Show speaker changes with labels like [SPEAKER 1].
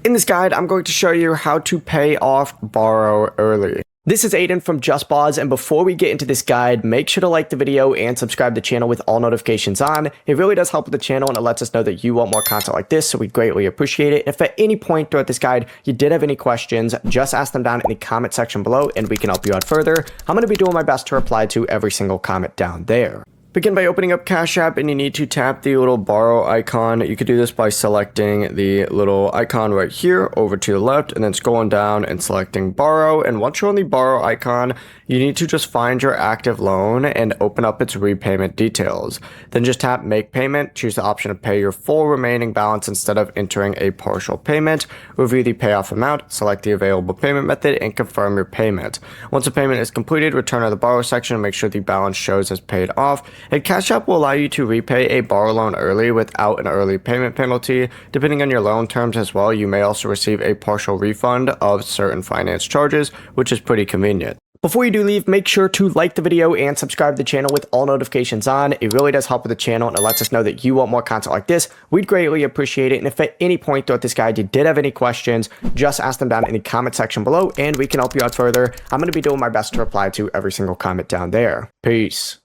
[SPEAKER 1] In this guide, I'm going to show you how to pay off borrow early. This is Aiden from JustBoz, and before we get into this guide, make sure to like the video and subscribe to the channel with all notifications on. It really does help with the channel, and it lets us know that you want more content like this, so we greatly appreciate it. If at any point throughout this guide you did have any questions, just ask them down in the comment section below, and we can help you out further. I'm going to be doing my best to reply to every single comment down there. Begin by opening up Cash App, and you need to tap the little borrow icon. You could do this by selecting the little icon right here over to the left and then scrolling down and selecting borrow. And once you're on the borrow icon, you need to just find your active loan and open up its repayment details. Then just tap make payment, choose the option to pay your full remaining balance instead of entering a partial payment. Review the payoff amount, select the available payment method, and confirm your payment. Once the payment is completed, return to the borrow section and make sure the balance shows as paid off. And Cash App will allow you to repay a borrow loan early without an early payment penalty. Depending on your loan terms as well, you may also receive a partial refund of certain finance charges, which is pretty convenient. Before you do leave, make sure to like the video and subscribe to the channel with all notifications on. It really does help with the channel, and it lets us know that you want more content like this. We'd greatly appreciate it. And if at any point throughout this guide you did have any questions, just ask them down in the comment section below, and we can help you out further. I'm going to be doing my best to reply to every single comment down there. Peace.